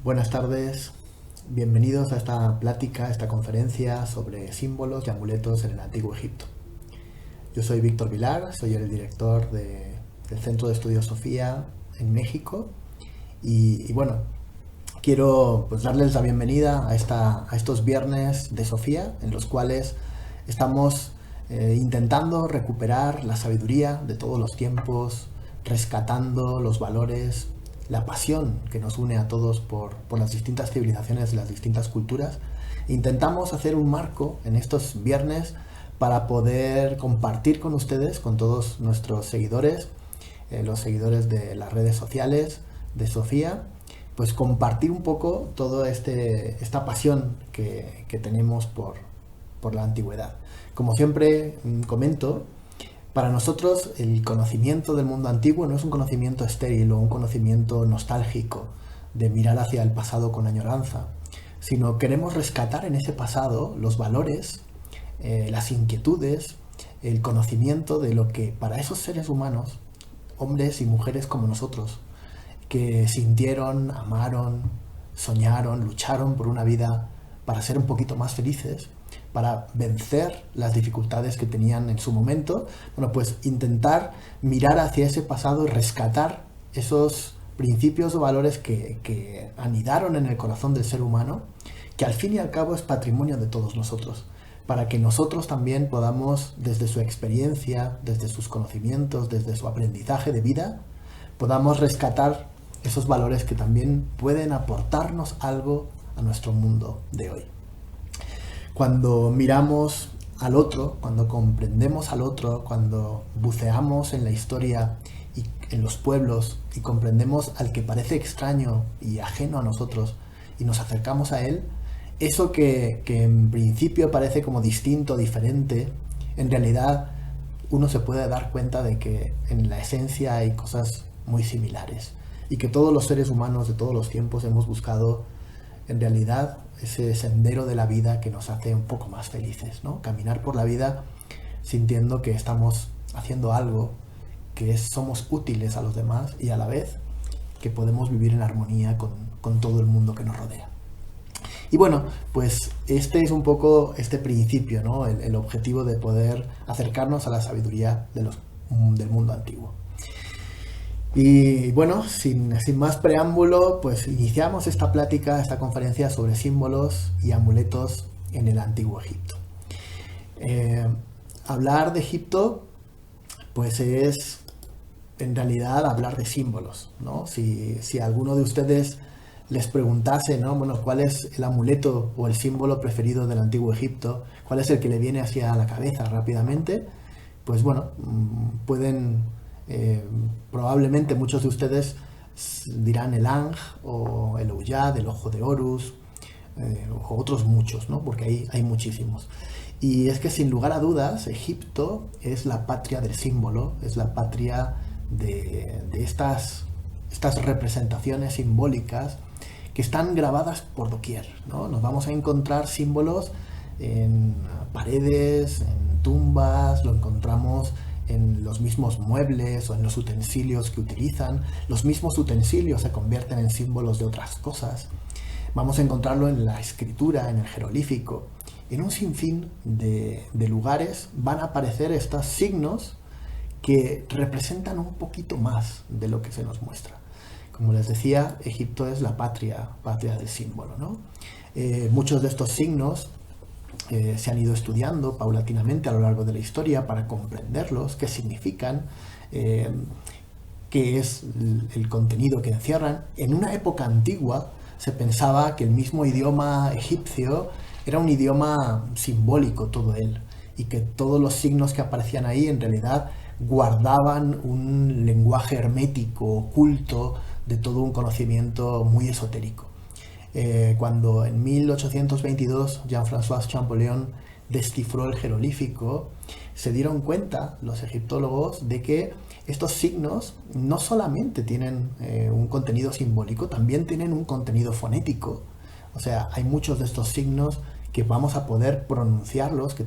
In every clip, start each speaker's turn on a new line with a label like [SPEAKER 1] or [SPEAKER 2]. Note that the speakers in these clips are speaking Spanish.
[SPEAKER 1] Buenas tardes, bienvenidos a esta plática, a esta conferencia sobre símbolos y amuletos en el Antiguo Egipto. Yo soy Víctor Vilar, soy el director del Centro de Estudios Sofía en México y bueno, quiero darles la bienvenida a estos viernes de Sofía en los cuales estamos intentando recuperar la sabiduría de todos los tiempos, rescatando los valores, la pasión que nos une a todos por las distintas civilizaciones y las distintas culturas. Intentamos hacer un marco en estos viernes para poder compartir con ustedes, con todos nuestros seguidores, los seguidores de las redes sociales de Sofía, pues compartir un poco toda esta pasión que tenemos por la antigüedad. Como siempre comento, para nosotros el conocimiento del mundo antiguo no es un conocimiento estéril o un conocimiento nostálgico de mirar hacia el pasado con añoranza, sino queremos rescatar en ese pasado los valores, las inquietudes, el conocimiento de lo que para esos seres humanos, hombres y mujeres como nosotros, que sintieron, amaron, soñaron, lucharon por una vida para ser un poquito más felices, para vencer las dificultades que tenían en su momento, bueno, pues intentar mirar hacia ese pasado y rescatar esos principios o valores que anidaron en el corazón del ser humano, que al fin y al cabo es patrimonio de todos nosotros, para que nosotros también podamos, desde su experiencia, desde sus conocimientos, desde su aprendizaje de vida, podamos rescatar esos valores que también pueden aportarnos algo a nuestro mundo de hoy. Cuando miramos al otro, cuando comprendemos al otro, cuando buceamos en la historia y en los pueblos y comprendemos al que parece extraño y ajeno a nosotros y nos acercamos a él, eso que en principio parece como distinto, diferente, en realidad uno se puede dar cuenta de que en la esencia hay cosas muy similares y que todos los seres humanos de todos los tiempos hemos buscado en realidad ese sendero de la vida que nos hace un poco más felices, ¿no? Caminar por la vida sintiendo que estamos haciendo algo, que somos útiles a los demás y a la vez que podemos vivir en armonía con todo el mundo que nos rodea. Y bueno, pues este es un poco este principio, ¿no? El objetivo de poder acercarnos a la sabiduría del mundo antiguo. Y bueno, sin más preámbulo, pues iniciamos esta plática, esta conferencia sobre símbolos y amuletos en el Antiguo Egipto. Hablar de Egipto, pues es en realidad hablar de símbolos, ¿no? Si a alguno de ustedes les preguntase, ¿no? Bueno, ¿cuál es el amuleto o el símbolo preferido del Antiguo Egipto? ¿Cuál es el que le viene hacia la cabeza rápidamente? Pues bueno, pueden... probablemente muchos de ustedes dirán el Ang o el Ullad, el Ojo de Horus, o otros muchos, ¿no? Porque hay muchísimos. Y es que sin lugar a dudas, Egipto es la patria del símbolo, es la patria de estas representaciones simbólicas que están grabadas por doquier, ¿no? Nos vamos a encontrar símbolos en paredes, en tumbas, lo encontramos en los mismos muebles o en los utensilios que utilizan. Los mismos utensilios se convierten en símbolos de otras cosas. Vamos a encontrarlo en la escritura, en el jeroglífico. En un sinfín de lugares van a aparecer estos signos que representan un poquito más de lo que se nos muestra. Como les decía, Egipto es la patria del símbolo, ¿no? Muchos de estos signos se han ido estudiando paulatinamente a lo largo de la historia para comprenderlos, qué significan, qué es el contenido que encierran. En una época antigua se pensaba que el mismo idioma egipcio era un idioma simbólico todo él, y que todos los signos que aparecían ahí en realidad guardaban un lenguaje hermético, oculto, de todo un conocimiento muy esotérico. Cuando en 1822 Jean-François Champollion descifró el jeroglífico, se dieron cuenta los egiptólogos de que estos signos no solamente tienen un contenido simbólico, también tienen un contenido fonético. O sea, hay muchos de estos signos que vamos a poder pronunciarlos, que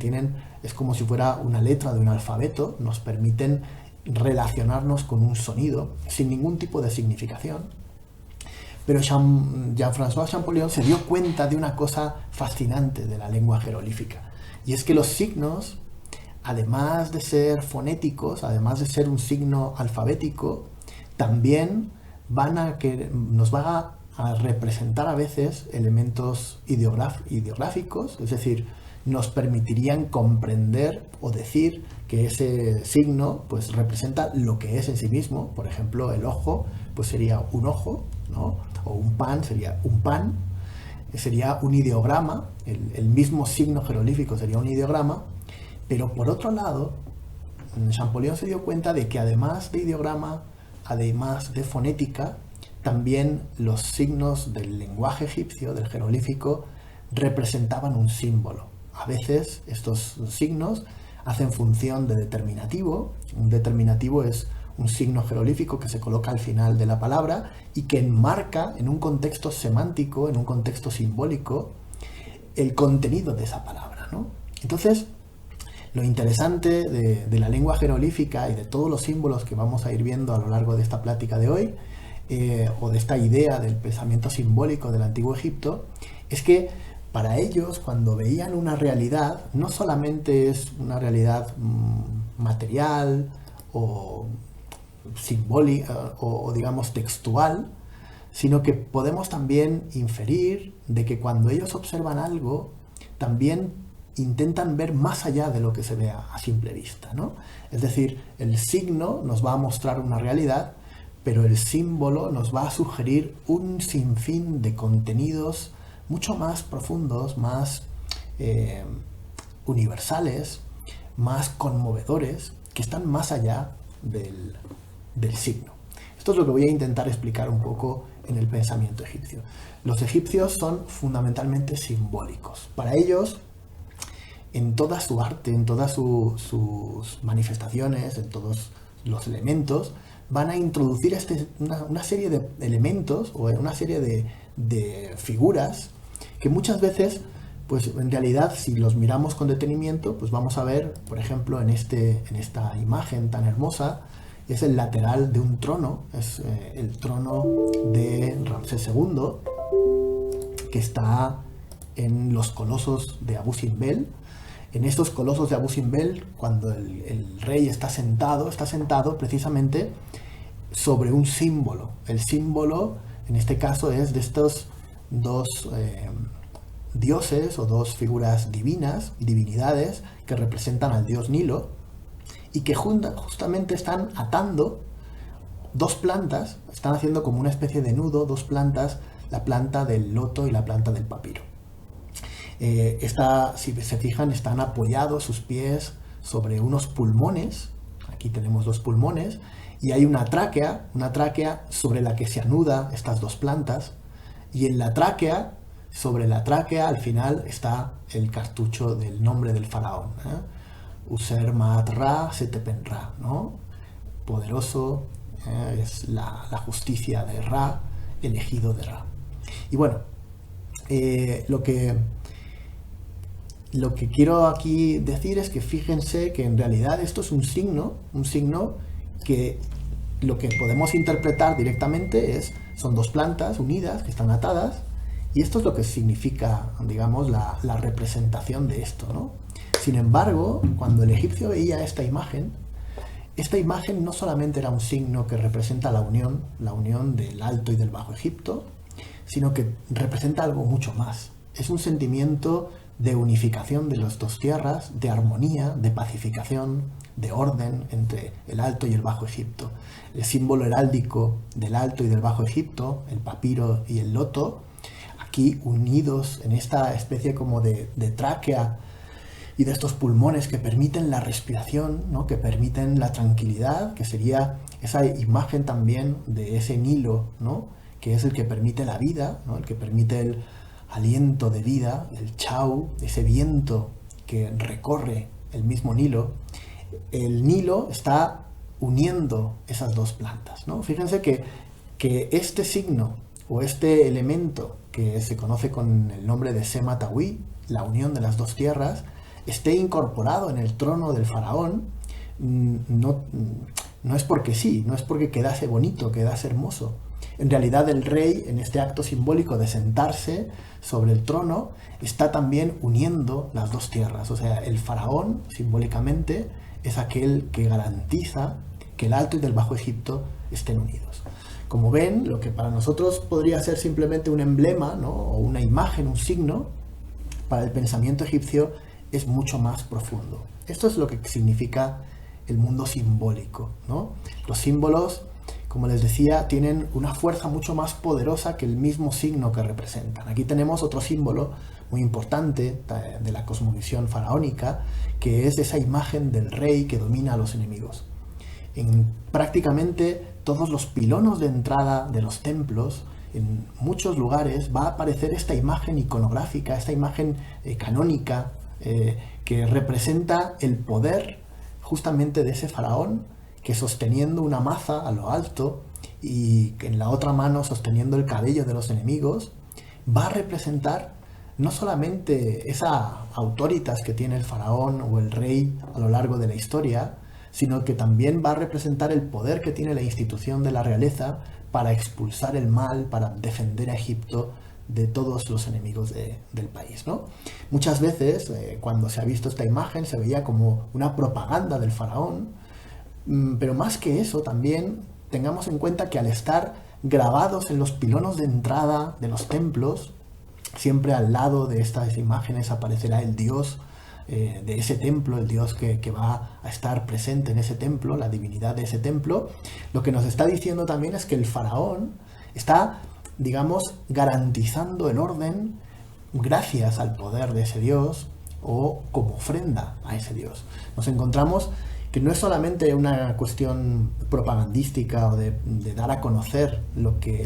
[SPEAKER 1] es como si fuera una letra de un alfabeto, nos permiten relacionarnos con un sonido sin ningún tipo de significación. Pero Jean-François Champollion se dio cuenta de una cosa fascinante de la lengua jeroglífica, y es que los signos, además de ser fonéticos, además de ser un signo alfabético, también nos van a representar a veces elementos ideográficos, es decir, nos permitirían comprender o decir que ese signo pues representa lo que es en sí mismo. Por ejemplo, el ojo pues sería un ojo, ¿no? O un pan sería un pan, sería un ideograma, el mismo signo jeroglífico sería un ideograma. Pero por otro lado, Champollion se dio cuenta de que además de ideograma, además de fonética, también los signos del lenguaje egipcio, del jeroglífico, representaban un símbolo. A veces estos signos hacen función de determinativo. Un determinativo es un signo jeroglífico que se coloca al final de la palabra y que enmarca en un contexto semántico, en un contexto simbólico, el contenido de esa palabra, ¿no? Entonces, lo interesante de la lengua jeroglífica y de todos los símbolos que vamos a ir viendo a lo largo de esta plática de hoy, o de esta idea del pensamiento simbólico del Antiguo Egipto, es que para ellos, cuando veían una realidad, no solamente es una realidad material o simbólica o digamos textual, sino que podemos también inferir de que cuando ellos observan algo, también intentan ver más allá de lo que se ve a simple vista, ¿no? Es decir, el signo nos va a mostrar una realidad, pero el símbolo nos va a sugerir un sinfín de contenidos mucho más profundos, más universales, más conmovedores, que están más allá del signo. Esto es lo que voy a intentar explicar un poco en el pensamiento egipcio. Los egipcios son fundamentalmente simbólicos. Para ellos, en toda su arte, en todas sus manifestaciones, en todos los elementos, van a introducir una serie de elementos o una serie de figuras que muchas veces, pues en realidad, si los miramos con detenimiento, pues vamos a ver, por ejemplo, en esta imagen tan hermosa, es el lateral de un trono, es el trono de Ramsés II, que está en los colosos de Abu Simbel. En estos colosos de Abu Simbel, cuando el rey está sentado precisamente sobre un símbolo. El símbolo, en este caso, es de estos dos dioses o dos figuras divinidades, que representan al dios Nilo, y que justamente están atando dos plantas, están haciendo como una especie de nudo, dos plantas, la planta del loto y la planta del papiro. Si se fijan, están apoyados sus pies sobre unos pulmones. Aquí tenemos dos pulmones y hay una tráquea sobre la que se anuda estas dos plantas, y en la tráquea, sobre la tráquea, al final está el cartucho del nombre del faraón, User Maat Ra Setepen Ra, ¿no? Poderoso, es la justicia de Ra, elegido de Ra. Y bueno, lo que quiero aquí decir es que fíjense que en realidad esto es un signo que lo que podemos interpretar directamente son dos plantas unidas que están atadas, y esto es lo que significa, digamos, la representación de esto, ¿no? Sin embargo, cuando el egipcio veía esta imagen no solamente era un signo que representa la unión del Alto y del Bajo Egipto, sino que representa algo mucho más. Es un sentimiento de unificación de las dos tierras, de armonía, de pacificación, de orden entre el Alto y el Bajo Egipto. El símbolo heráldico del Alto y del Bajo Egipto, el papiro y el loto, aquí unidos en esta especie como de tráquea y de estos pulmones que permiten la respiración, ¿no? Que permiten la tranquilidad, que sería esa imagen también de ese Nilo, ¿no? Que es el que permite la vida, ¿no? El que permite el aliento de vida, el chau, ese viento que recorre el mismo Nilo. El Nilo está uniendo esas dos plantas, ¿no? Fíjense que este signo o este elemento que se conoce con el nombre de Sematawi, la unión de las dos tierras, esté incorporado en el trono del faraón, no es porque sí, no es porque quedase bonito, quedase hermoso, En realidad el rey, en este acto simbólico de sentarse sobre el trono, está también uniendo las dos tierras. O sea, el faraón, simbólicamente, es aquel que garantiza que el Alto y del Bajo Egipto estén unidos. Como ven, lo que para nosotros podría ser simplemente un emblema, ¿no?, o una imagen, un signo, para el pensamiento egipcio es mucho más profundo. Esto es lo que significa el mundo simbólico, ¿no? Los símbolos, como les decía, tienen una fuerza mucho más poderosa que el mismo signo que representan. Aquí tenemos otro símbolo muy importante de la cosmovisión faraónica, que es esa imagen del rey que domina a los enemigos. En prácticamente todos los pilonos de entrada de los templos, en muchos lugares va a aparecer esta imagen iconográfica, esta imagen canónica, que representa el poder justamente de ese faraón, que sosteniendo una maza a lo alto y en la otra mano sosteniendo el cabello de los enemigos, va a representar no solamente esa autoritas que tiene el faraón o el rey a lo largo de la historia, sino que también va a representar el poder que tiene la institución de la realeza para expulsar el mal, para defender a Egipto de todos los enemigos del país, ¿no? Muchas veces, cuando se ha visto esta imagen, se veía como una propaganda del faraón, pero más que eso también tengamos en cuenta que al estar grabados en los pilonos de entrada de los templos, siempre al lado de estas imágenes aparecerá el dios de ese templo, el dios que va a estar presente en ese templo, la divinidad de ese templo. Lo que nos está diciendo también es que el faraón está, digamos, garantizando el orden gracias al poder de ese dios o como ofrenda a ese dios. Nos encontramos que no es solamente una cuestión propagandística o de dar a conocer lo que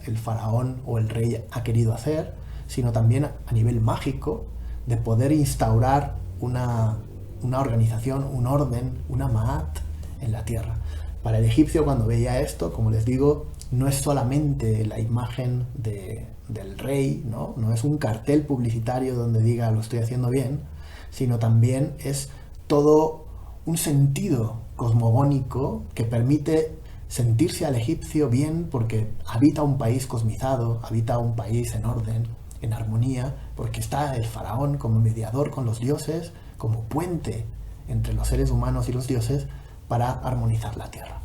[SPEAKER 1] el faraón o el rey ha querido hacer, sino también a nivel mágico, de poder instaurar una organización, un orden, una ma'at en la tierra. Para el egipcio, cuando veía esto, como les digo, no es solamente la imagen del rey, ¿no? No es un cartel publicitario donde diga lo estoy haciendo bien, sino también es todo un sentido cosmogónico que permite sentirse al egipcio bien porque habita un país cosmizado, habita un país en orden, en armonía, porque está el faraón como mediador con los dioses, como puente entre los seres humanos y los dioses para armonizar la tierra.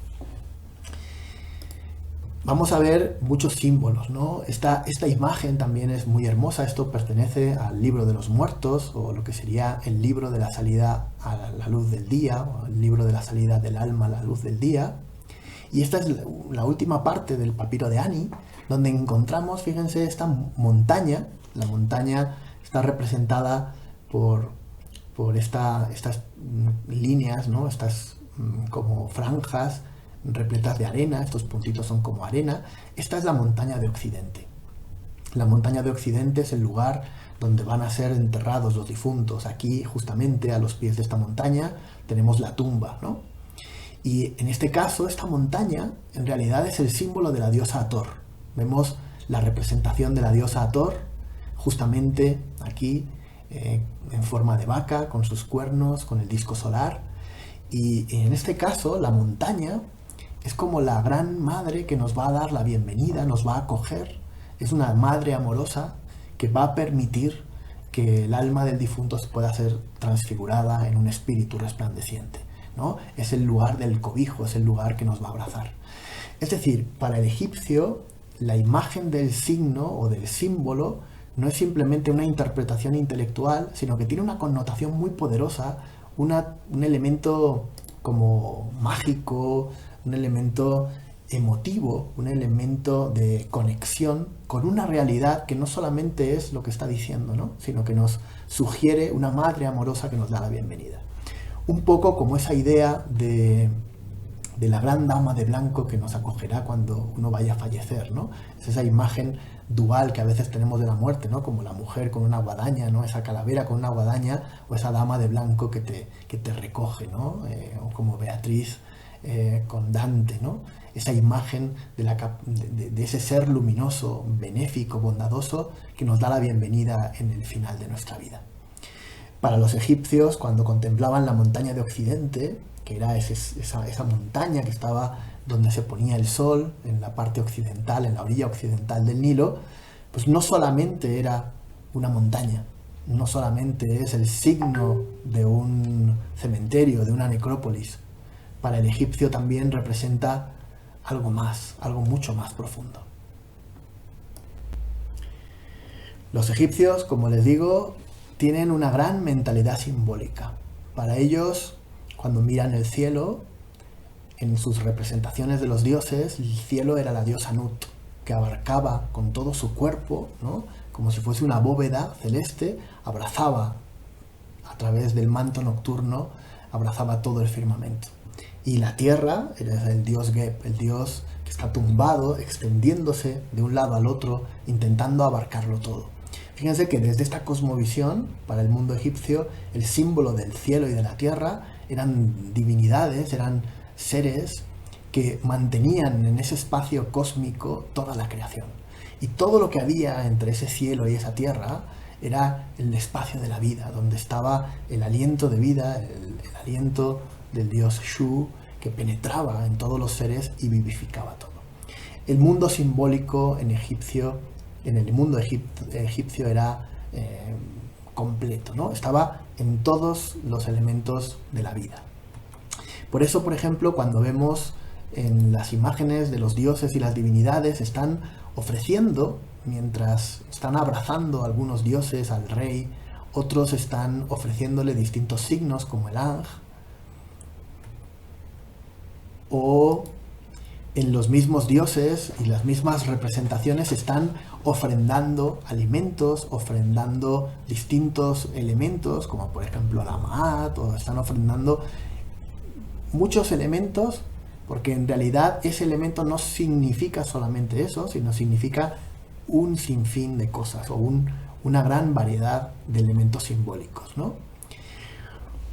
[SPEAKER 1] Vamos a ver muchos símbolos, ¿no? Esta imagen también es muy hermosa. Esto pertenece al libro de los muertos, o lo que sería el libro de la salida a la luz del día, o el libro de la salida del alma a la luz del día. Y esta es la última parte del papiro de Ani, donde encontramos, fíjense, esta montaña. La montaña está representada por estas líneas, ¿no? Estas como franjas repletas de arena, estos puntitos son como arena. Esta es la montaña de Occidente. La montaña de Occidente es el lugar donde van a ser enterrados los difuntos. Aquí, justamente a los pies de esta montaña, tenemos la tumba, ¿no? Y en este caso, esta montaña en realidad es el símbolo de la diosa Hathor. Vemos la representación de la diosa Hathor justamente aquí en forma de vaca, con sus cuernos, con el disco solar. Y en este caso, la montaña es como la gran madre que nos va a dar la bienvenida, nos va a acoger. Es una madre amorosa que va a permitir que el alma del difunto pueda ser transfigurada en un espíritu resplandeciente, ¿no? Es el lugar del cobijo, es el lugar que nos va a abrazar. Es decir, para el egipcio, la imagen del signo o del símbolo no es simplemente una interpretación intelectual, sino que tiene una connotación muy poderosa, un elemento como mágico, un elemento emotivo, un elemento de conexión con una realidad que no solamente es lo que está diciendo, ¿no? Sino que nos sugiere una madre amorosa que nos da la bienvenida. Un poco como esa idea de la gran dama de blanco que nos acogerá cuando uno vaya a fallecer, ¿no? Es esa imagen dual que a veces tenemos de la muerte, ¿no? Como la mujer con una guadaña, ¿no? Esa calavera con una guadaña, o esa dama de blanco que te recoge, ¿no? O como Beatriz con Dante, ¿no? Esa imagen de ese ser luminoso, benéfico, bondadoso, que nos da la bienvenida en el final de nuestra vida. Para los egipcios, cuando contemplaban la montaña de Occidente, que era esa montaña que estaba donde se ponía el sol, en la parte occidental, en la orilla occidental del Nilo, pues no solamente era una montaña, no solamente es el signo de un cementerio, de una necrópolis. Para el egipcio también representa algo más, algo mucho más profundo. Los egipcios, como les digo, tienen una gran mentalidad simbólica. Para ellos, cuando miran el cielo, en sus representaciones de los dioses, el cielo era la diosa Nut, que abarcaba con todo su cuerpo, ¿no?, como si fuese una bóveda celeste, abrazaba a través del manto nocturno, abrazaba todo el firmamento. Y la tierra era el dios Geb, el dios que está tumbado, extendiéndose de un lado al otro, intentando abarcarlo todo. Fíjense que desde esta cosmovisión, para el mundo egipcio, el símbolo del cielo y de la tierra eran divinidades, eran seres que mantenían en ese espacio cósmico toda la creación. Y todo lo que había entre ese cielo y esa tierra era el espacio de la vida, donde estaba el aliento de vida, el aliento del dios Shu, que penetraba en todos los seres y vivificaba todo. El mundo simbólico en el mundo egipcio era completo, ¿no? Estaba en todos los elementos de la vida. Por eso, por ejemplo, cuando vemos en las imágenes de los dioses y las divinidades, están ofreciendo, mientras están abrazando a algunos dioses, al rey, otros están ofreciéndole distintos signos como el Ang, o en los mismos dioses y las mismas representaciones están ofrendando alimentos, ofrendando distintos elementos, como por ejemplo la Ma'at, o están ofrendando muchos elementos, porque en realidad ese elemento no significa solamente eso, sino significa un sinfín de cosas, o una gran variedad de elementos simbólicos, ¿no?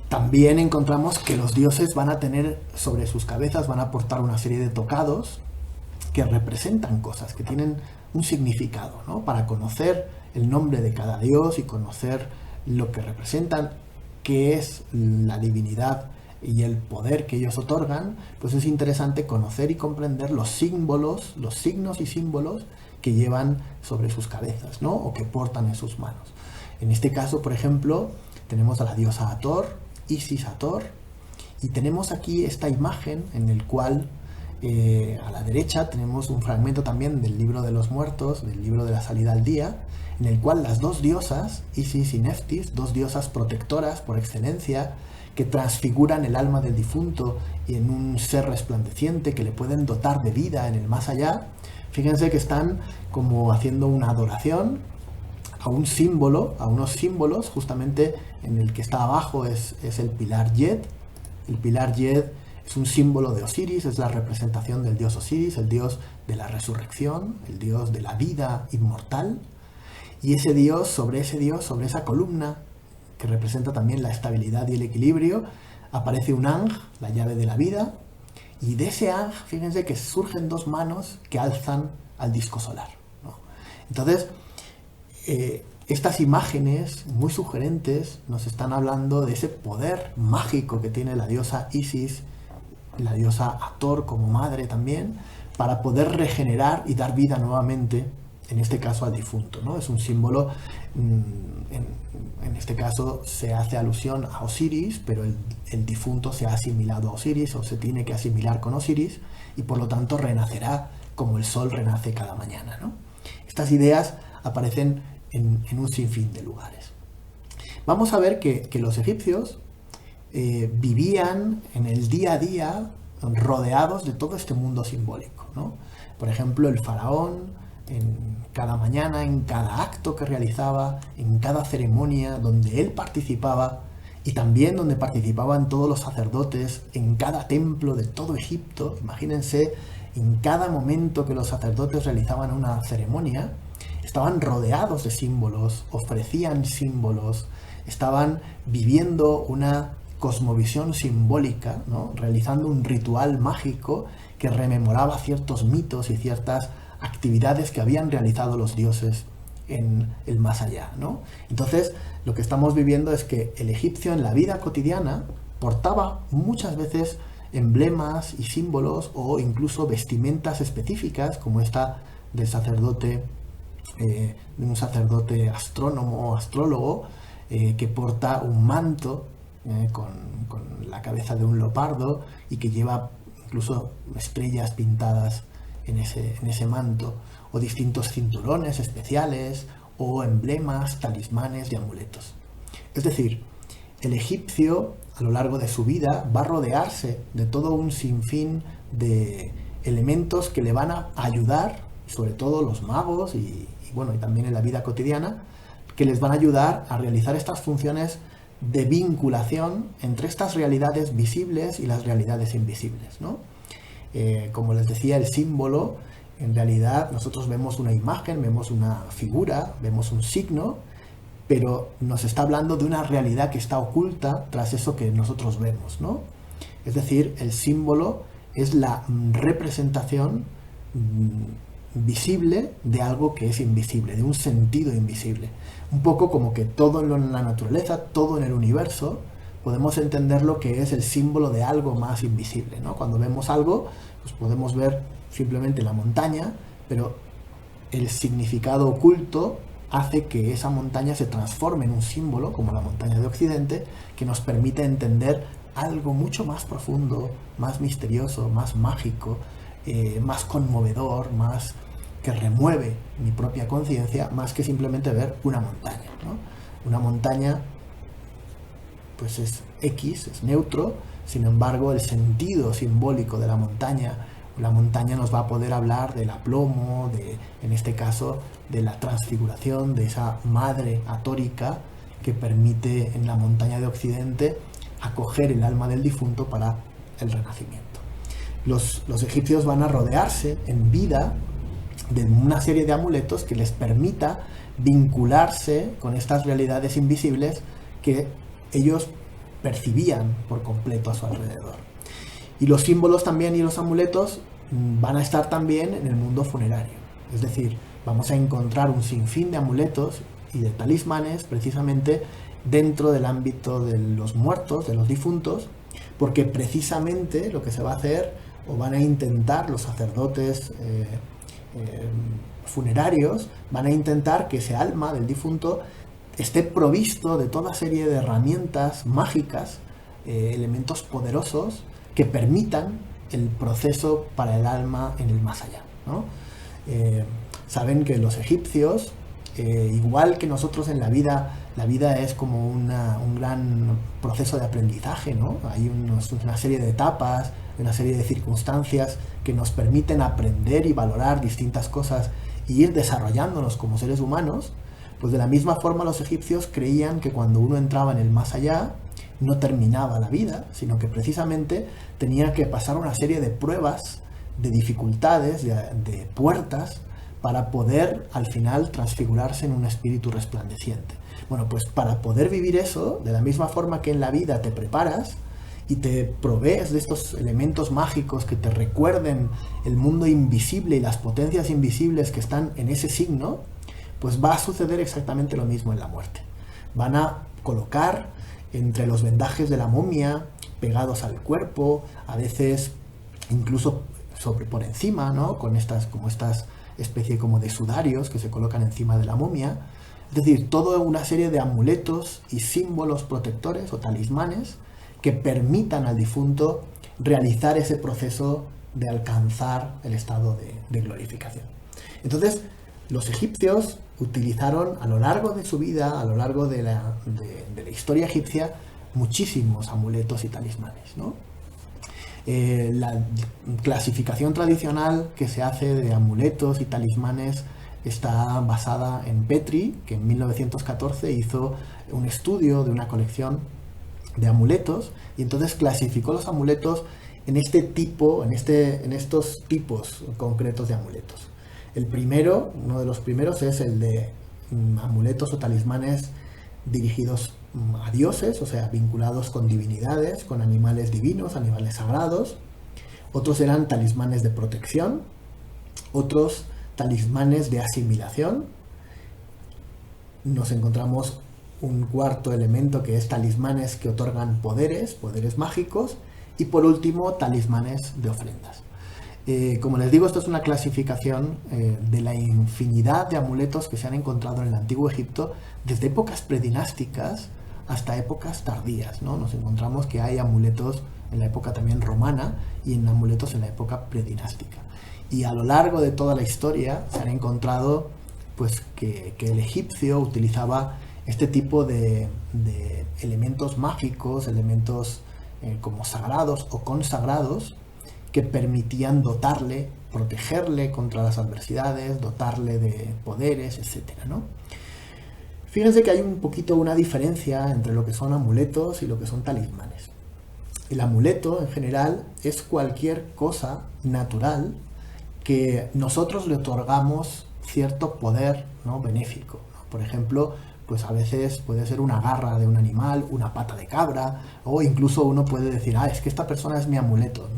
[SPEAKER 1] También encontramos que los dioses van a tener sobre sus cabezas, van a portar una serie de tocados que representan cosas, que tienen un significado, ¿no? Para conocer el nombre de cada dios y conocer lo que representan, qué es la divinidad y el poder que ellos otorgan, pues es interesante conocer y comprender los símbolos, los signos y símbolos que llevan sobre sus cabezas, ¿no?, o que portan en sus manos. En este caso, por ejemplo, tenemos a la diosa Hathor, Isis Hathor, y tenemos aquí esta imagen en el cual a la derecha tenemos un fragmento también del libro de los muertos, del libro de la salida al día, en el cual las dos diosas, Isis y Neftis, dos diosas protectoras por excelencia, que transfiguran el alma del difunto en un ser resplandeciente que le pueden dotar de vida en el más allá. Fíjense que están como haciendo una adoración a un símbolo, a unos símbolos, justamente en el que está abajo es el pilar Yed. El pilar Yed es un símbolo de Osiris, es la representación del dios Osiris, el dios de la resurrección, el dios de la vida inmortal. Y sobre esa columna, que representa también la estabilidad y el equilibrio, aparece un Ang, la llave de la vida, y de ese Ang, fíjense que surgen dos manos que alzan al disco solar, ¿no? Entonces, estas imágenes muy sugerentes nos están hablando de ese poder mágico que tiene la diosa Isis, la diosa Hathor como madre también, para poder regenerar y dar vida nuevamente, en este caso al difunto, ¿no? Es un símbolo, en este caso se hace alusión a Osiris, pero el difunto se ha asimilado a Osiris, o se tiene que asimilar con Osiris, y por lo tanto renacerá como el sol renace cada mañana, ¿no? Estas ideas aparecen en un sinfín de lugares. Vamos a ver que los egipcios vivían en el día a día rodeados de todo este mundo simbólico, ¿no? Por ejemplo, el faraón, en cada mañana, en cada acto que realizaba, en cada ceremonia donde él participaba, y también donde participaban todos los sacerdotes, en cada templo de todo Egipto. Imagínense, en cada momento que los sacerdotes realizaban una ceremonia, estaban rodeados de símbolos, ofrecían símbolos, estaban viviendo una cosmovisión simbólica, ¿no?, realizando un ritual mágico que rememoraba ciertos mitos y ciertas actividades que habían realizado los dioses en el más allá, ¿no? Entonces, lo que estamos viviendo es que el egipcio en la vida cotidiana portaba muchas veces emblemas y símbolos o incluso vestimentas específicas, como esta del sacerdote, de un sacerdote astrónomo o astrólogo, que porta un manto con la cabeza de un leopardo y que lleva incluso estrellas pintadas en ese manto, o distintos cinturones especiales, o emblemas, talismanes y amuletos. Es decir, el egipcio a lo largo de su vida va a rodearse de todo un sinfín de elementos que le van a ayudar, sobre todo los magos y también en la vida cotidiana, que les van a ayudar a realizar estas funciones de vinculación entre estas realidades visibles y las realidades invisibles, ¿no? Como les decía, el símbolo, en realidad nosotros vemos una imagen, vemos una figura, vemos un signo, pero nos está hablando de una realidad que está oculta tras eso que nosotros vemos, ¿no? Es decir, el símbolo es la representación visible de algo que es invisible, de un sentido invisible. Un poco como que todo en la naturaleza, todo en el universo, podemos entender lo que es el símbolo de algo más invisible, ¿no? Cuando vemos algo, pues podemos ver simplemente la montaña, pero el significado oculto hace que esa montaña se transforme en un símbolo, como la montaña de Occidente, que nos permite entender algo mucho más profundo, más misterioso, más mágico, más conmovedor, más que remueve mi propia conciencia, más que simplemente ver una montaña, ¿no? Una montaña pues es X, es neutro, sin embargo el sentido simbólico de la montaña nos va a poder hablar del aplomo, en este caso de la transfiguración, de esa madre atórica que permite en la montaña de Occidente acoger el alma del difunto para el renacimiento. Los egipcios van a rodearse en vida de una serie de amuletos que les permita vincularse con estas realidades invisibles que ellos percibían por completo a su alrededor. Y los símbolos también y los amuletos van a estar también en el mundo funerario. Es decir, vamos a encontrar un sinfín de amuletos y de talismanes precisamente dentro del ámbito de los muertos, de los difuntos, porque precisamente lo que se va a hacer, o van a intentar los sacerdotes funerarios, van a intentar que ese alma del difunto esté provisto de toda serie de herramientas mágicas, elementos poderosos que permitan el proceso para el alma en el más allá, ¿no? Saben que los egipcios, igual que nosotros en la vida es como un gran proceso de aprendizaje, ¿no? Hay una serie de etapas, una serie de circunstancias que nos permiten aprender y valorar distintas cosas y ir desarrollándonos como seres humanos. Pues de la misma forma los egipcios creían que cuando uno entraba en el más allá no terminaba la vida, sino que precisamente tenía que pasar una serie de pruebas, de dificultades, de puertas, para poder al final transfigurarse en un espíritu resplandeciente. Bueno, pues para poder vivir eso, de la misma forma que en la vida te preparas y te provees de estos elementos mágicos que te recuerden el mundo invisible y las potencias invisibles que están en ese signo, pues va a suceder exactamente lo mismo en la muerte. Van a colocar entre los vendajes de la momia, pegados al cuerpo, a veces incluso por encima, ¿no? Con estas especie como de sudarios que se colocan encima de la momia. Es decir, toda una serie de amuletos y símbolos protectores o talismanes que permitan al difunto realizar ese proceso de alcanzar el estado de glorificación. Entonces, los egipcios utilizaron a lo largo de su vida, a lo largo de la historia egipcia, muchísimos amuletos y talismanes, ¿no? La clasificación tradicional que se hace de amuletos y talismanes está basada en Petrie, que en 1914 hizo un estudio de una colección de amuletos y entonces clasificó los amuletos en estos tipos concretos de amuletos. Uno de los primeros es el de amuletos o talismanes dirigidos a dioses, o sea, vinculados con divinidades, con animales divinos, animales sagrados. Otros eran talismanes de protección, otros talismanes de asimilación. Nos encontramos un cuarto elemento que es talismanes que otorgan poderes mágicos, Y por último, talismanes de ofrendas. Como les digo, esto es una clasificación de la infinidad de amuletos que se han encontrado en el Antiguo Egipto desde épocas predinásticas hasta épocas tardías, ¿no? Nos encontramos que hay amuletos en la época también romana y en amuletos en la época predinástica. Y a lo largo de toda la historia se han encontrado pues, que el egipcio utilizaba este tipo de elementos mágicos, elementos como sagrados o consagrados, que permitían dotarle, protegerle contra las adversidades, dotarle de poderes, etc., ¿no? Fíjense que hay un poquito una diferencia entre lo que son amuletos y lo que son talismanes. El amuleto, en general, es cualquier cosa natural que nosotros le otorgamos cierto poder, ¿no?, benéfico, ¿no? Por ejemplo, pues a veces puede ser una garra de un animal, una pata de cabra, o incluso uno puede decir, es que esta persona es mi amuleto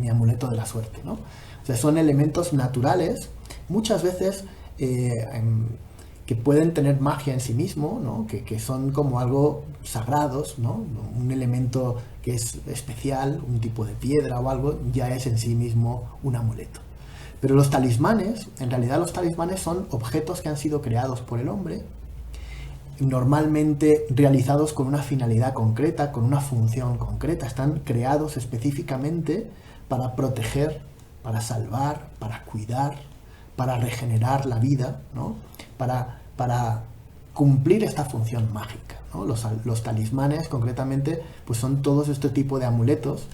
[SPEAKER 1] de la suerte, ¿no? O sea, son elementos naturales, muchas veces que pueden tener magia en sí mismo, ¿no? Que son como algo sagrados, ¿no? Un elemento que es especial, un tipo de piedra o algo, ya es en sí mismo un amuleto. Pero los talismanes, en realidad los talismanes son objetos que han sido creados por el hombre, normalmente realizados con una finalidad concreta, con una función concreta. Están creados específicamente para proteger, para salvar, para cuidar, para regenerar la vida, ¿no? Para cumplir esta función mágica, ¿no? Los talismanes, concretamente, pues son todos este tipo de amuletos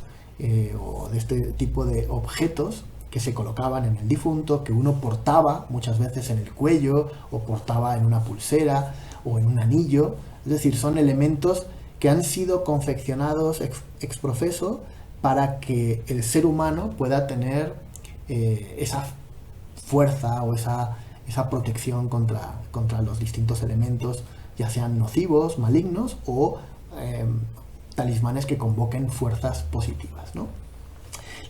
[SPEAKER 1] o de este tipo de objetos que se colocaban en el difunto, que uno portaba muchas veces en el cuello o portaba en una pulsera o en un anillo. Es decir, son elementos que han sido confeccionados ex professo para que el ser humano pueda tener esa fuerza o esa protección contra los distintos elementos, ya sean nocivos, malignos o talismanes que convoquen fuerzas positivas, ¿no?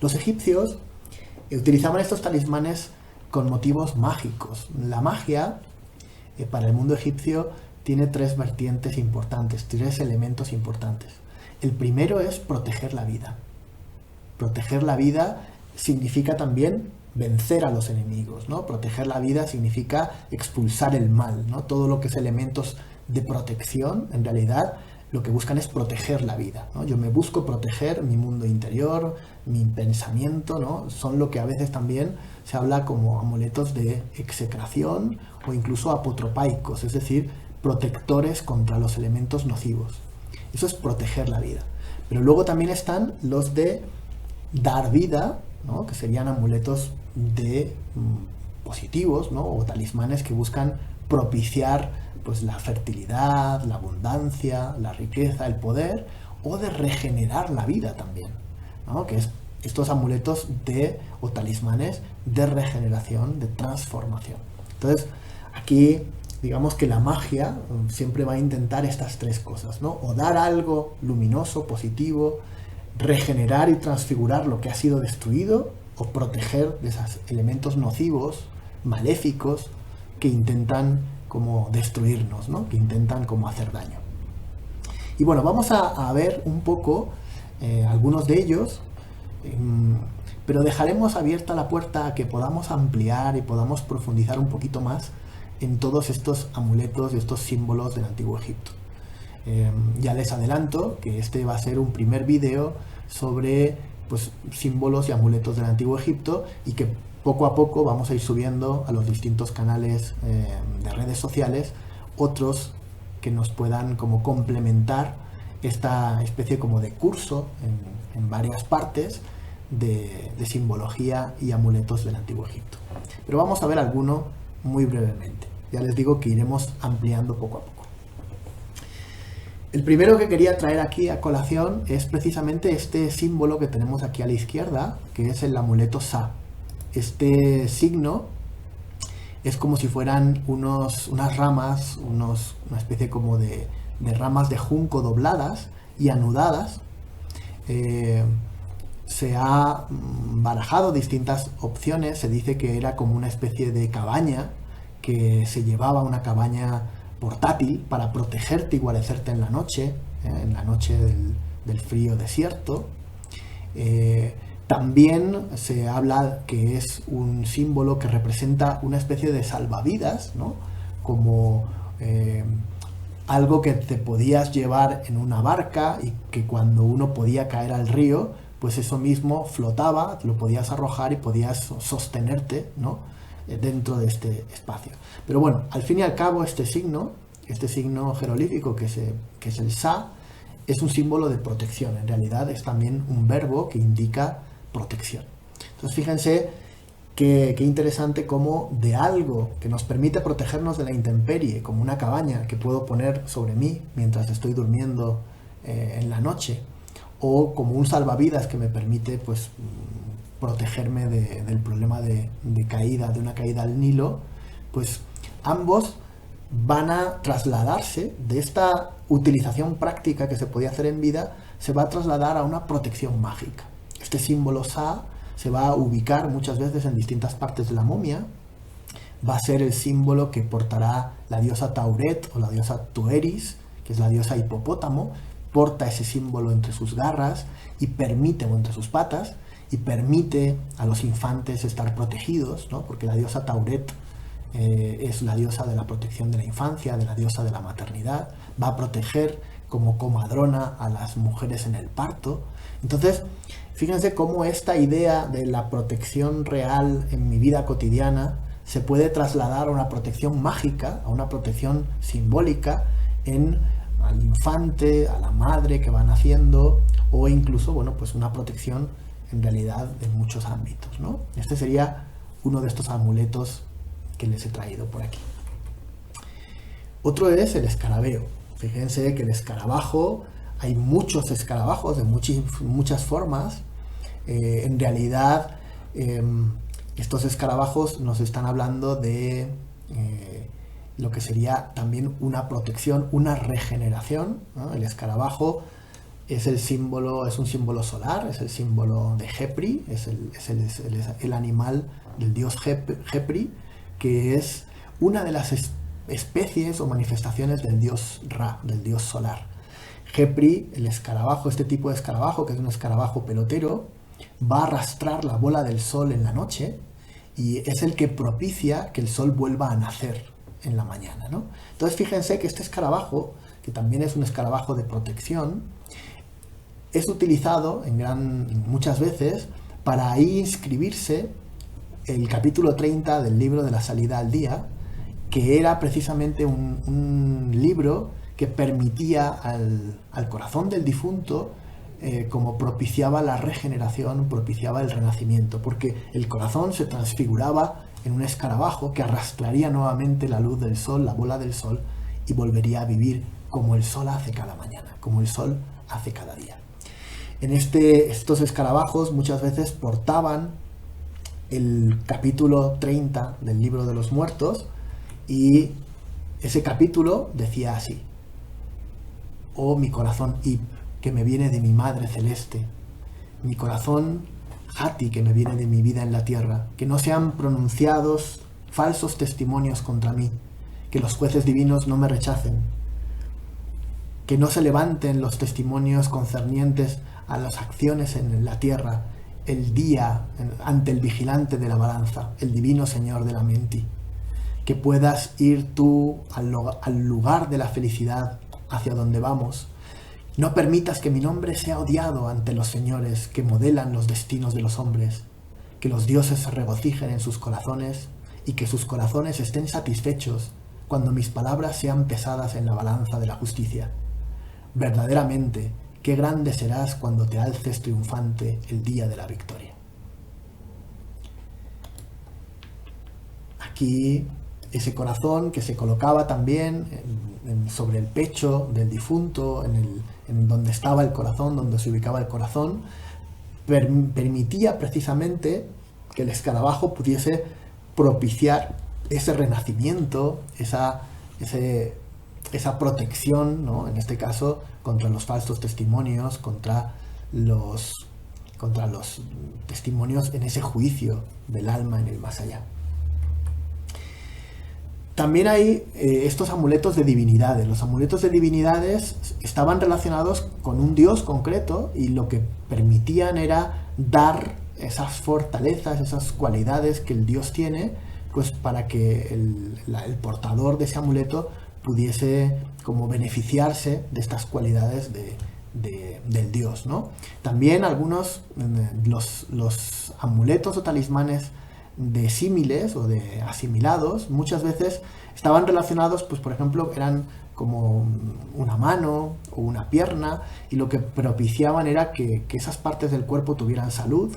[SPEAKER 1] Los egipcios utilizaban estos talismanes con motivos mágicos. La magia, para el mundo egipcio, tiene tres vertientes importantes, tres elementos importantes. El primero es proteger la vida. Proteger la vida significa también vencer a los enemigos, ¿no? Proteger la vida significa expulsar el mal, ¿no? Todo lo que es elementos de protección, en realidad, lo que buscan es proteger la vida, ¿no? Yo me busco proteger mi mundo interior, mi pensamiento, ¿no? Son lo que a veces también se habla como amuletos de execración o incluso apotropaicos, es decir, protectores contra los elementos nocivos. Eso es proteger la vida. Pero luego también están los de dar vida, ¿no? Que serían amuletos de positivos, ¿no? O talismanes que buscan propiciar pues la fertilidad, la abundancia, la riqueza, el poder, o de regenerar la vida también, ¿no? Que es estos amuletos o talismanes de regeneración, de transformación. Entonces, aquí digamos que la magia siempre va a intentar estas tres cosas, ¿no? O dar algo luminoso, positivo, regenerar y transfigurar lo que ha sido destruido, o proteger de esos elementos nocivos, maléficos, que intentan como destruirnos, ¿no? Que intentan como hacer daño. Y bueno, vamos a ver un poco algunos de ellos, pero dejaremos abierta la puerta a que podamos ampliar y podamos profundizar un poquito más en todos estos amuletos y estos símbolos del Antiguo Egipto. Ya les adelanto que este va a ser un primer vídeo sobre pues, símbolos y amuletos del Antiguo Egipto, y que poco a poco vamos a ir subiendo a los distintos canales de redes sociales otros que nos puedan como complementar esta especie como de curso en varias partes de simbología y amuletos del Antiguo Egipto. Pero vamos a ver alguno muy brevemente. Ya les digo que iremos ampliando poco a poco. El primero que quería traer aquí a colación es precisamente este símbolo que tenemos aquí a la izquierda, que es el amuleto Sa. Este signo es como si fueran unas ramas, una especie como de ramas de junco dobladas y anudadas. Se ha barajado distintas opciones. Se dice que era como una especie de cabaña, que se llevaba una cabaña portátil para protegerte y guarecerte en la noche del frío desierto. También se habla que es un símbolo que representa una especie de salvavidas, ¿no? Como algo que te podías llevar en una barca y que cuando uno podía caer al río, pues eso mismo flotaba, lo podías arrojar y podías sostenerte, ¿no? Dentro de este espacio. Pero bueno, al fin y al cabo este signo jerolífico que es el Sa, es un símbolo de protección. En realidad es también un verbo que indica protección. Entonces fíjense qué interesante cómo de algo que nos permite protegernos de la intemperie, como una cabaña que puedo poner sobre mí mientras estoy durmiendo en la noche, o como un salvavidas que me permite pues protegerme del problema de caída, de una caída al Nilo, pues ambos van a trasladarse de esta utilización práctica que se podía hacer en vida, se va a trasladar a una protección mágica. Este símbolo Sa se va a ubicar muchas veces en distintas partes de la momia, va a ser el símbolo que portará la diosa Tauret o la diosa Tueris, que es la diosa hipopótamo, porta ese símbolo entre sus garras y permite, o entre sus patas, y permite a los infantes estar protegidos, ¿no? Porque la diosa Tauret es la diosa de la protección de la infancia, de la diosa de la maternidad, va a proteger como comadrona a las mujeres en el parto. Entonces, fíjense cómo esta idea de la protección real en mi vida cotidiana se puede trasladar a una protección mágica, a una protección simbólica al infante, a la madre que va naciendo, o incluso, bueno, pues una protección en realidad en muchos ámbitos, ¿no? Este sería uno de estos amuletos que les he traído por aquí. Otro es el escarabeo. Fíjense que el escarabajo, hay muchos escarabajos de muchas formas. En realidad, estos escarabajos nos están hablando de lo que sería también una protección, una regeneración, ¿no? El escarabajo es un símbolo solar, es el símbolo de Jepri, es el animal del dios Jepri, que es una de las especies o manifestaciones del dios Ra, del dios solar. Jepri, el escarabajo, este tipo de escarabajo, que es un escarabajo pelotero, va a arrastrar la bola del sol en la noche y es el que propicia que el sol vuelva a nacer en la mañana, ¿no? Entonces fíjense que este escarabajo, que también es un escarabajo de protección, es utilizado muchas veces para ahí inscribirse el capítulo 30 del libro de la salida al día, que era precisamente un libro que permitía al corazón del difunto, como propiciaba la regeneración, propiciaba el renacimiento, porque el corazón se transfiguraba en un escarabajo que arrastraría nuevamente la luz del sol, la bola del sol, y volvería a vivir como el sol hace cada mañana, como el sol hace cada día. Estos escarabajos muchas veces portaban el capítulo 30 del libro de los muertos, y ese capítulo decía así: oh mi corazón Ib, que me viene de mi madre celeste, mi corazón Hati, que me viene de mi vida en la tierra, que no sean pronunciados falsos testimonios contra mí, que los jueces divinos no me rechacen, que no se levanten los testimonios concernientes a las acciones en la tierra el día ante el vigilante de la balanza, el divino Señor de la Menti, que puedas ir tú al lugar de la felicidad hacia donde vamos. No permitas que mi nombre sea odiado ante los señores que modelan los destinos de los hombres, que los dioses se regocijen en sus corazones y que sus corazones estén satisfechos cuando mis palabras sean pesadas en la balanza de la justicia. Verdaderamente, qué grande serás cuando te alces triunfante el día de la victoria. Aquí ese corazón que se colocaba también sobre el pecho del difunto, en donde estaba el corazón, donde se ubicaba el corazón, permitía precisamente que el escarabajo pudiese propiciar ese renacimiento, esa protección, ¿no? En este caso, contra los falsos testimonios, contra los testimonios en ese juicio del alma en el más allá. También hay estos amuletos de divinidades. Los amuletos de divinidades estaban relacionados con un dios concreto y lo que permitían era dar esas fortalezas, esas cualidades que el dios tiene, pues para que el portador de ese amuleto pudiese como beneficiarse de estas cualidades del dios, ¿no? También algunos, los amuletos o talismanes de símiles o de asimilados, muchas veces estaban relacionados, pues por ejemplo, eran como una mano o una pierna, y lo que propiciaban era que esas partes del cuerpo tuvieran salud,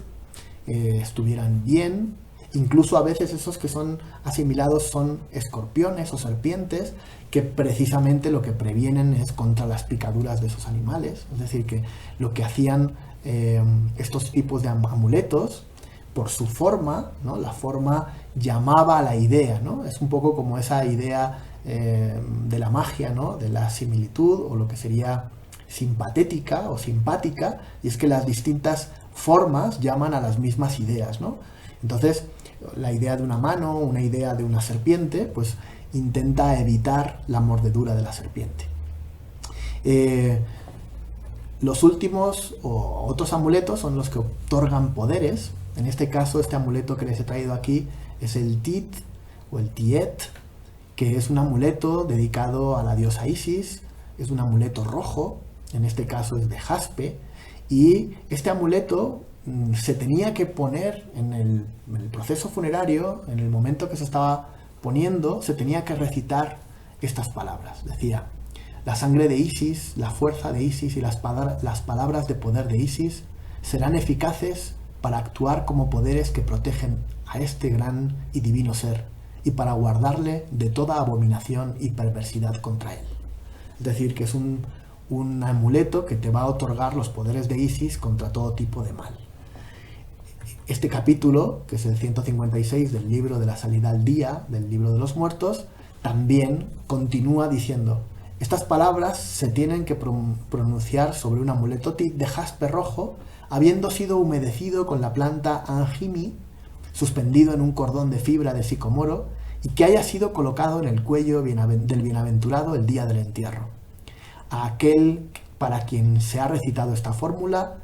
[SPEAKER 1] estuvieran bien. Incluso a veces esos que son asimilados son escorpiones o serpientes, que precisamente lo que previenen es contra las picaduras de esos animales. Es decir, que lo que hacían estos tipos de amuletos, por su forma, ¿no? La forma llamaba a la idea, ¿no? Es un poco como esa idea de la magia, ¿no? De la similitud, o lo que sería simpatética o simpática, y es que las distintas formas llaman a las mismas ideas, ¿no? Entonces, la idea de una mano, una idea de una serpiente, pues intenta evitar la mordedura de la serpiente. Los últimos o otros amuletos son los que otorgan poderes. En este caso, este amuleto que les he traído aquí es el Tit o el Tiet, que es un amuleto dedicado a la diosa Isis. Es un amuleto rojo, en este caso es de jaspe, y este amuleto se tenía que poner en el proceso funerario. En el momento que se estaba poniendo, se tenía que recitar estas palabras. Decía: la sangre de Isis, la fuerza de Isis y las palabras de poder de Isis serán eficaces para actuar como poderes que protegen a este gran y divino ser, y para guardarle de toda abominación y perversidad contra él. Es decir, que es un amuleto que te va a otorgar los poderes de Isis contra todo tipo de mal. Este capítulo, que es el 156 del libro de la salida al día, del libro de los muertos, también continúa diciendo: estas palabras se tienen que pronunciar sobre un amuleto de jaspe rojo, habiendo sido humedecido con la planta angimi, suspendido en un cordón de fibra de sicomoro, y que haya sido colocado en el cuello del bienaventurado el día del entierro. A aquel para quien se ha recitado esta fórmula,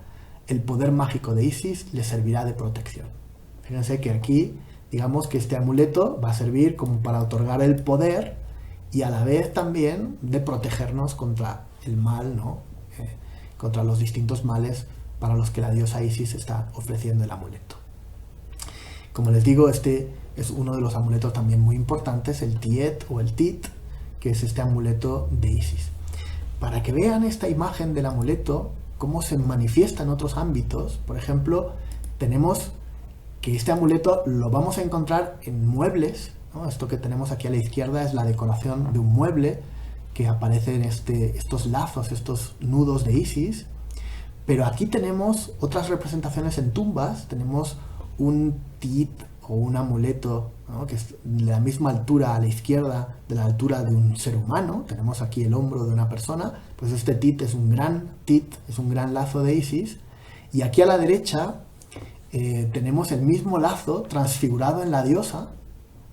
[SPEAKER 1] el poder mágico de Isis le servirá de protección. Fíjense que aquí, digamos que este amuleto va a servir como para otorgar el poder y a la vez también de protegernos contra el mal, ¿no? Contra los distintos males para los que la diosa Isis está ofreciendo el amuleto. Como les digo, este es uno de los amuletos también muy importantes, el Tiet o el Tit, que es este amuleto de Isis. Para que vean esta imagen del amuleto, cómo se manifiesta en otros ámbitos, por ejemplo, tenemos que este amuleto lo vamos a encontrar en muebles, ¿no? Esto que tenemos aquí a la izquierda es la decoración de un mueble que aparece en estos lazos, estos nudos de Isis. Pero aquí tenemos otras representaciones en tumbas. Tenemos un tit o un amuleto, ¿no? Que es de la misma altura a la izquierda de la altura de un ser humano. Tenemos aquí el hombro de una persona. Pues este tit es un gran lazo de Isis. Y aquí a la derecha tenemos el mismo lazo transfigurado en la diosa,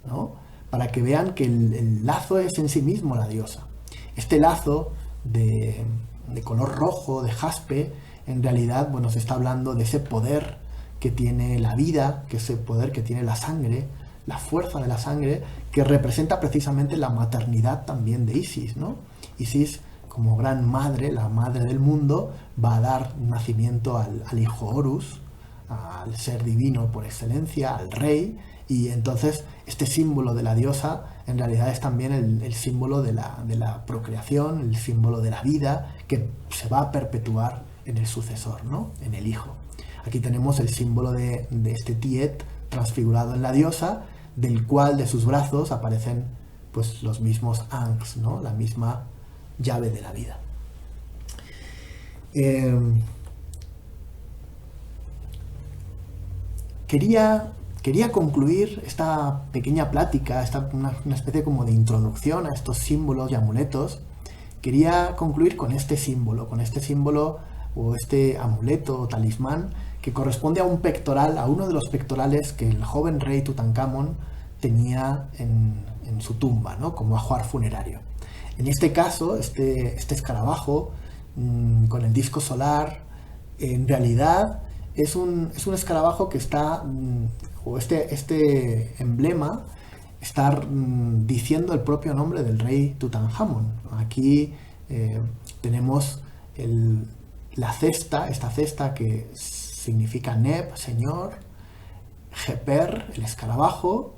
[SPEAKER 1] ¿no? Para que vean que el lazo es en sí mismo la diosa. Este lazo de color rojo, de jaspe, en realidad, bueno, se está hablando de ese poder que tiene la vida, que ese poder que tiene la sangre, la fuerza de la sangre, que representa precisamente la maternidad también de Isis, ¿no? Isis, como gran madre, la madre del mundo, va a dar nacimiento al hijo Horus, al ser divino por excelencia, al rey, y entonces este símbolo de la diosa en realidad es también el símbolo de la procreación, el símbolo de la vida, que se va a perpetuar en el sucesor, ¿no? En el hijo. Aquí tenemos el símbolo de este Tiet transfigurado en la diosa, del cual de sus brazos aparecen pues los mismos Ankhs, ¿no? La misma llave de la vida. Quería concluir esta pequeña plática, una especie como de introducción a estos símbolos y amuletos. Quería concluir con este símbolo o este amuleto o talismán que corresponde a un pectoral, a uno de los pectorales que el joven rey Tutankamón tenía en en su tumba, ¿no? Como ajuar funerario. En este caso, este escarabajo con el disco solar, en realidad es un escarabajo que está, o este emblema, está diciendo el propio nombre del rey Tutankamón. Aquí tenemos la cesta, esta cesta que significa Neb, señor, Jeper, el escarabajo,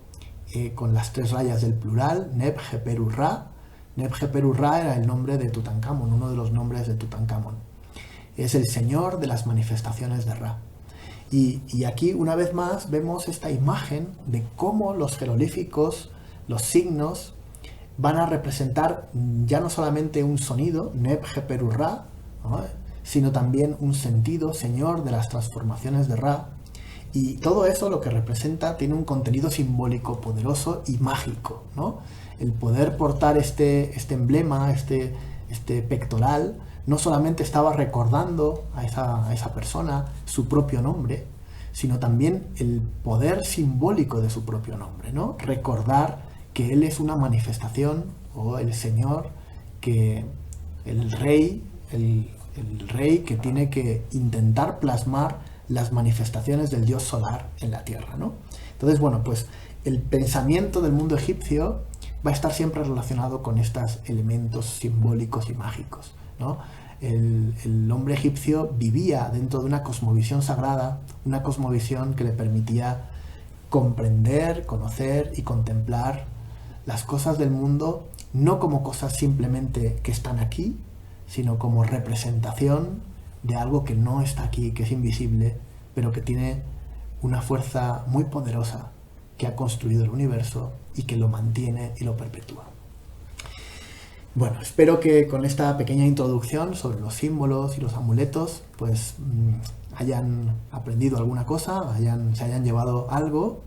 [SPEAKER 1] con las 3 rayas del plural, Neb Jeper Urra. Neb Jeper Urra era el nombre de Tutankamón, uno de los nombres de Tutankamón. Es el señor de las manifestaciones de Ra. Y aquí, una vez más, vemos esta imagen de cómo los jeroglíficos, los signos, van a representar ya no solamente un sonido, Neb Jeper Urra, ¿no?, sino también un sentido, señor de las transformaciones de Ra. Y todo eso lo que representa tiene un contenido simbólico poderoso y mágico, ¿no? El poder portar este emblema, este pectoral, no solamente estaba recordando a esa persona su propio nombre, sino también el poder simbólico de su propio nombre, ¿no? Recordar que él es una manifestación, o el Señor, que el rey que tiene que intentar plasmar las manifestaciones del dios solar en la tierra, ¿no? Entonces, bueno, pues el pensamiento del mundo egipcio va a estar siempre relacionado con estos elementos simbólicos y mágicos, ¿no? El hombre egipcio vivía dentro de una cosmovisión sagrada, una cosmovisión que le permitía comprender, conocer y contemplar las cosas del mundo no como cosas simplemente que están aquí, sino como representación de algo que no está aquí, que es invisible, pero que tiene una fuerza muy poderosa que ha construido el universo y que lo mantiene y lo perpetúa. Bueno, espero que con esta pequeña introducción sobre los símbolos y los amuletos, pues hayan aprendido alguna cosa, se hayan llevado algo,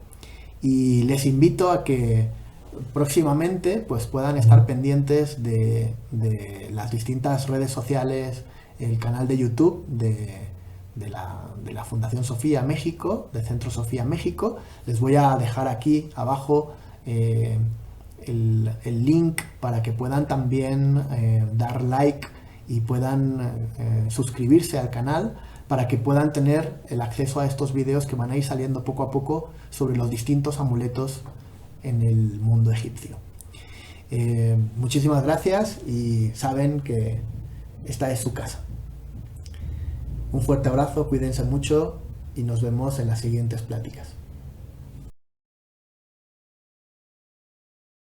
[SPEAKER 1] y les invito a que próximamente pues puedan estar pendientes de las distintas redes sociales, el canal de YouTube de la Fundación Sofía México, del Centro Sofía México. Les voy a dejar aquí abajo el link para que puedan también dar like y puedan suscribirse al canal, para que puedan tener el acceso a estos vídeos que van a ir saliendo poco a poco sobre los distintos amuletos en el mundo egipcio. Muchísimas gracias, y saben que esta es su casa. Un fuerte abrazo, cuídense mucho y nos vemos en las siguientes pláticas.